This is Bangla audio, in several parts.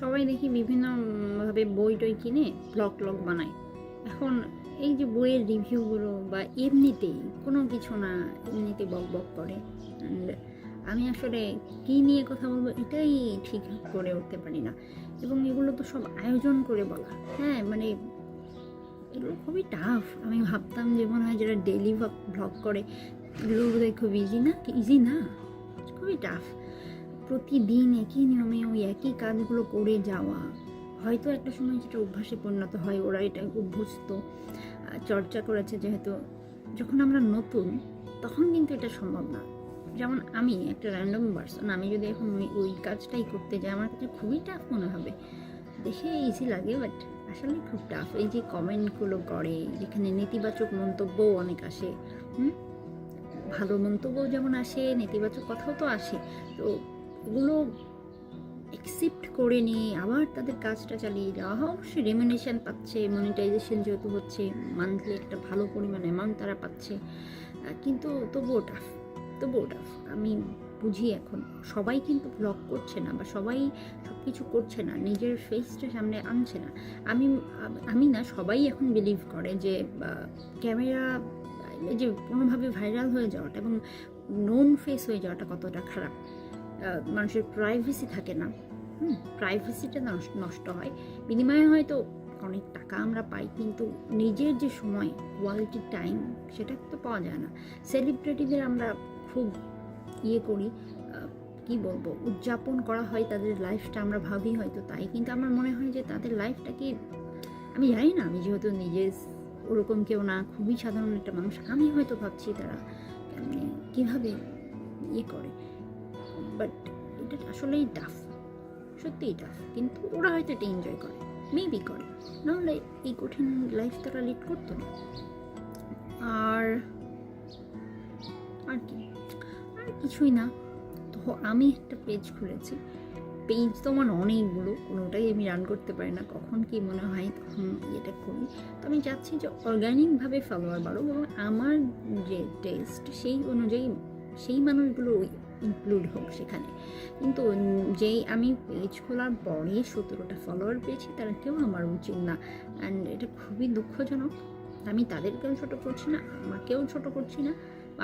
সবাই দেখি বিভিন্নভাবে বই টই কিনে ব্লগ বানায়। এখন এই যে বইয়ের রিভিউগুলো বা এমনিতেই কোনো কিছু না, এমনিতে বক করে। অ্যান্ড আমি আসলে কী নিয়ে কথা বলবো এটাই ঠিক করে উঠতে পারি না। এবং এগুলো তো সব আয়োজন করে বলা, হ্যাঁ মানে এগুলো খুবই টাফ। আমি ভাবতাম যে মনে হয় যারা ডেইলি ব্লগ করে এগুলো বোধহয় খুব ইজি না, খুবই টাফ। প্রতিদিন একই নিয়মে ওই একই কাজগুলো করে যাওয়া, হয়তো একটা সময় যেটা অভ্যাসে পরিণত হয়, ওরা এটা অভ্যস্ত, চর্চা করেছে যেহেতু। যখন আমরা নতুন তখন কিন্তু এটা সম্ভব না। যেমন আমি একটা র্যান্ডম পার্সন, আমি যদি এখন ওই কাজটাই করতে যাই আমার কাছে খুবই টাফ মনে হবে। দেখে ইজি লাগে বাট আসলে খুব টাফ। এই যে কমেন্টগুলো করে যেখানে নেতিবাচক মন্তব্যও অনেক আসে, ভালো মন্তব্যও যেমন আসে, নেতিবাচক কথাও তো আসে। তো এগুলো অ্যাকসেপ্ট করে নিয়ে আবার তাদের কাজটা চালিয়ে যাওয়া, অবশ্যই রেমুনেশন পাচ্ছে, মনিটাইজেশন যেহেতু হচ্ছে, মান্থলি একটা ভালো পরিমাণ অ্যামাউন্ট তারা পাচ্ছে, কিন্তু তবুও টাফ। আমি বুঝি এখন সবাই কিন্তু ব্লগ করছে না বা সবাই সব কিছু করছে না, নিজের ফেসটা সামনে আনছে না। আমি না, সবাই এখন বিলিভ করে যে ক্যামেরা যে কোনোভাবে ভাইরাল হয়ে যাওয়াটা এবং নোন ফেস হয়ে যাওয়াটা কতটা খারাপ। মানুষের প্রাইভেসি থাকে না, প্রাইভেসিটা নষ্ট হয়। বিনিময়ে হয়তো অনেক টাকা আমরা পাই, কিন্তু নিজের যে সময়, কোয়ালিটি টাইম, সেটা তো পাওয়া যায় না। সেলিব্রিটিদের আমরা খুব করি, কি বলবো, উদযাপন করা হয় তাদের লাইফটা, আমরা ভাবি হয়তো তাই, কিন্তু আমার মনে হয় যে তাদের লাইফটা কি, আমি জানি না, আমি যেহেতু নিজে ওরকম কেউ না, খুবই সাধারণ একটা মানুষ, আমি হয়তো ভাবছি তারা কীভাবে করে, বাট এটা আসলেই টাফ, সত্যিই টাফ। কিন্তু ওরা হয়তো এটা এনজয় করে, মেবি করে, নাহলে এই কঠিন লাইফ তারা লিড করতো না। আর কি, আর কিছুই না। তো আমি একটা পেজ খুলেছি, পেজ তো আমার অনেকগুলো, কোনোটাই আমি রান করতে পারি না, কখন কি মনে হয় তখন এটা করি। তো আমি চাচ্ছি যে অর্গানিকভাবে ফলোয়ার বাড়ুক এবং আমার যে টেস্ট সেই অনুযায়ী সেই মানুষগুলো ইনক্লুড হোক সেখানে। কিন্তু যেই আমি পেজ খোলার পরে 17টা ফলোয়ার পেয়েছি তারা কেউ আমার উচিত না, অ্যান্ড এটা খুবই দুঃখজনক। আমি তাদেরকেও ছোটো করছি না, আমাকেও ছোটো করছি না,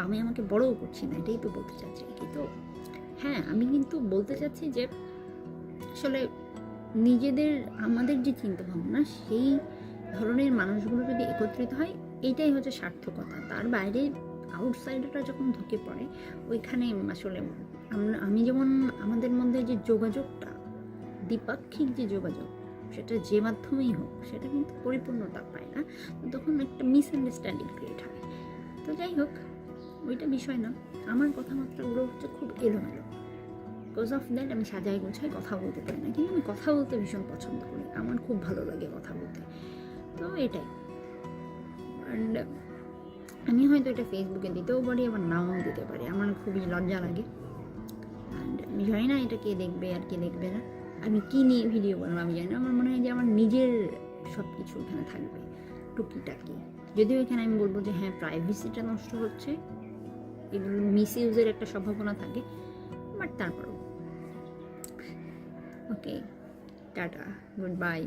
আমি আমাকে বড়ও করছি না, এটাই তো বলতে চাচ্ছি। কিন্তু হ্যাঁ, আমি কিন্তু বলতে চাচ্ছি যে আসলে আমাদের যে চিন্তাভাবনা, সেই ধরনের মানুষগুলো যদি একত্রিত হয়, এইটাই হচ্ছে সার্থকতা। তার বাইরে আউটসাইডাররা যখন ঢুকে পড়ে, ওইখানে আসলে আমি যেমন, আমাদের মধ্যে যে যোগাযোগটা, দ্বিপাক্ষিক যে যোগাযোগ, সেটা যে মাধ্যমেই হোক, সেটা কিন্তু পরিপূর্ণতা পায় না, তখন একটা মিসআন্ডারস্ট্যান্ডিং ক্রিয়েট হয়। তো যাই হোক, ওইটা বিষয় না, আমার কথাবার্তাগুলো হচ্ছে খুব এলোমেলো। বিকজ অফ দ্যাট আমি সাজায় গোছায় কথা বলতে পারি না, কিন্তু আমি কথা বলতে ভীষণ পছন্দ করি, আমার খুব ভালো লাগে কথা বলতে। তো এটাই। অ্যান্ড আমি হয়তো এটা ফেসবুকে দিতেও পারি, আবার নাও দিতে পারি, আমার খুবই লজ্জা লাগে। অ্যান্ড আমি জানি না এটা কে দেখবে আর কে দেখবে না, আমি কী নিয়ে ভিডিও বানাবো আমি জানি না। আমার মনে হয় যে আমার নিজের সব কিছু এখানে থাকবে, টুকিটাকি। যদিও এখানে আমি বলবো যে হ্যাঁ, প্রাইভেসিটা নষ্ট হচ্ছে, এগুলো মিসইউজের একটা সম্ভাবনা থাকে, বাট তারপরও ওকে, টাটা, গুড বাই।